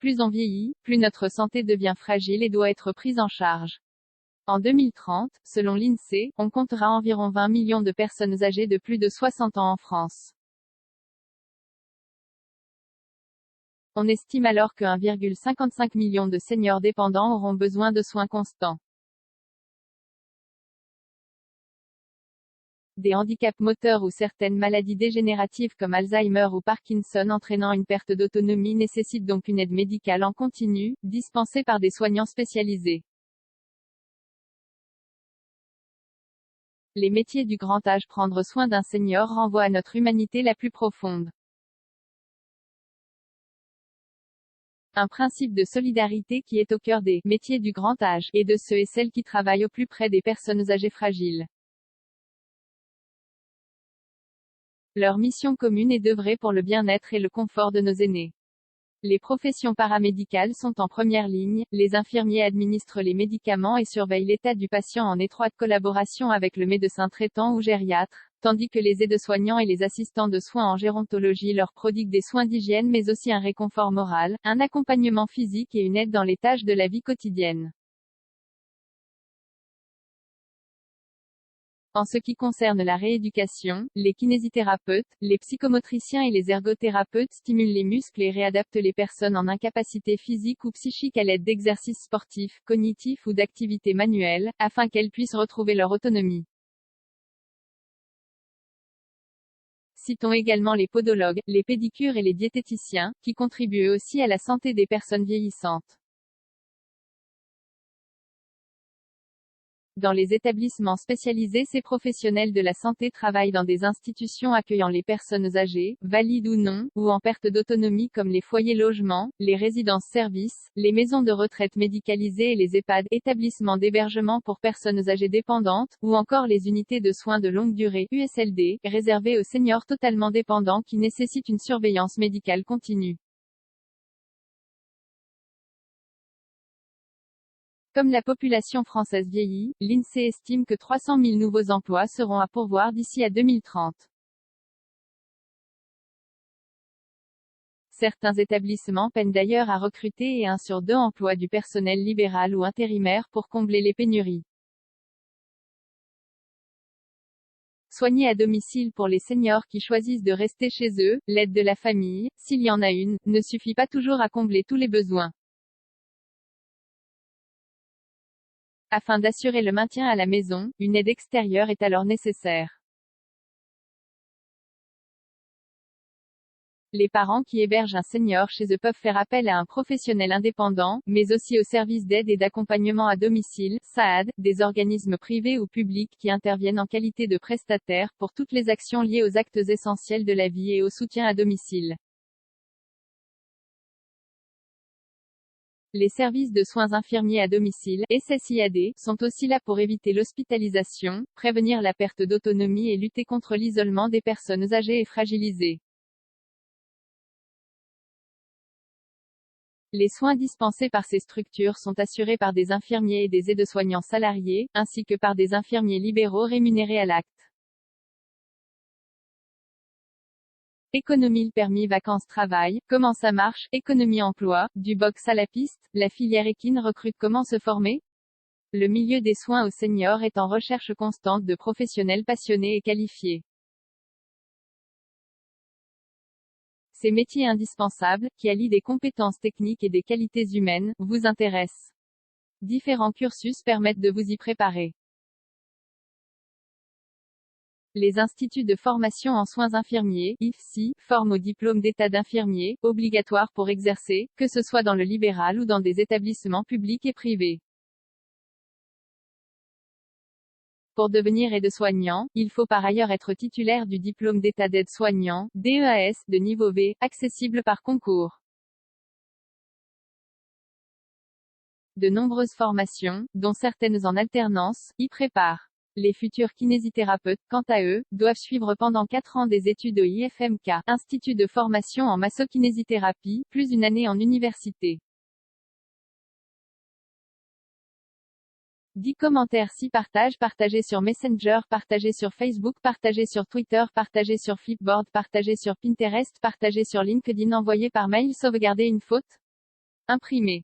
Plus on vieillit, plus notre santé devient fragile et doit être prise en charge. En 2030, selon l'INSEE, on comptera environ 20 millions de personnes âgées de plus de 60 ans en France. On estime alors que 1,55 million de seniors dépendants auront besoin de soins constants. Des handicaps moteurs ou certaines maladies dégénératives comme Alzheimer ou Parkinson entraînant une perte d'autonomie nécessitent donc une aide médicale en continu, dispensée par des soignants spécialisés. Les métiers du grand âge. Prendre soin d'un senior renvoie à notre humanité la plus profonde. Un principe de solidarité qui est au cœur des métiers du grand âge, et de ceux et celles qui travaillent au plus près des personnes âgées fragiles. Leur mission commune est d'œuvrer pour le bien-être et le confort de nos aînés. Les professions paramédicales sont en première ligne, les infirmiers administrent les médicaments et surveillent l'état du patient en étroite collaboration avec le médecin traitant ou gériatre, tandis que les aides-soignants et les assistants de soins en gérontologie leur prodiguent des soins d'hygiène mais aussi un réconfort moral, un accompagnement physique et une aide dans les tâches de la vie quotidienne. En ce qui concerne la rééducation, les kinésithérapeutes, les psychomotriciens et les ergothérapeutes stimulent les muscles et réadaptent les personnes en incapacité physique ou psychique à l'aide d'exercices sportifs, cognitifs ou d'activités manuelles, afin qu'elles puissent retrouver leur autonomie. Citons également les podologues, les pédicures et les diététiciens, qui contribuent eux aussi à la santé des personnes vieillissantes. Dans les établissements spécialisés, ces professionnels de la santé travaillent dans des institutions accueillant les personnes âgées, valides ou non, ou en perte d'autonomie comme les foyers logements, les résidences-services, les maisons de retraite médicalisées et les EHPAD, établissements d'hébergement pour personnes âgées dépendantes, ou encore les unités de soins de longue durée, USLD, réservées aux seniors totalement dépendants qui nécessitent une surveillance médicale continue. Comme la population française vieillit, l'INSEE estime que 300 000 nouveaux emplois seront à pourvoir d'ici à 2030. Certains établissements peinent d'ailleurs à recruter et 1 sur 2 emploient du personnel libéral ou intérimaire pour combler les pénuries. Soigner à domicile pour les seniors qui choisissent de rester chez eux, l'aide de la famille, s'il y en a une, ne suffit pas toujours à combler tous les besoins. Afin d'assurer le maintien à la maison, une aide extérieure est alors nécessaire. Les parents qui hébergent un senior chez eux peuvent faire appel à un professionnel indépendant, mais aussi aux services d'aide et d'accompagnement à domicile, SAAD, des organismes privés ou publics qui interviennent en qualité de prestataires, pour toutes les actions liées aux actes essentiels de la vie et au soutien à domicile. Les services de soins infirmiers à domicile, SSIAD, sont aussi là pour éviter l'hospitalisation, prévenir la perte d'autonomie et lutter contre l'isolement des personnes âgées et fragilisées. Les soins dispensés par ces structures sont assurés par des infirmiers et des aides-soignants salariés, ainsi que par des infirmiers libéraux rémunérés à l'acte. Économie. Le permis vacances-travail, comment ça marche? Économie emploi, du box à la piste, la filière équine recrute. Comment se former? Le milieu des soins aux seniors est en recherche constante de professionnels passionnés et qualifiés. Ces métiers indispensables, qui allient des compétences techniques et des qualités humaines, vous intéressent. Différents cursus permettent de vous y préparer. Les instituts de formation en soins infirmiers, IFSI, forment au diplôme d'état d'infirmier, obligatoire pour exercer, que ce soit dans le libéral ou dans des établissements publics et privés. Pour devenir aide-soignant, il faut par ailleurs être titulaire du diplôme d'état d'aide-soignant, DEAS, de niveau V, accessible par concours. De nombreuses formations, dont certaines en alternance, y préparent. Les futurs kinésithérapeutes, quant à eux, doivent suivre pendant 4 ans des études au IFMK, Institut de formation en massokinésithérapie, plus une année en université. 10 commentaires. Si partagez sur Messenger, partagez sur Facebook, partagez sur Twitter, partagez sur Flipboard, partagez sur Pinterest, partagez sur LinkedIn, envoyez par mail, sauvegarder une faute. Imprimer.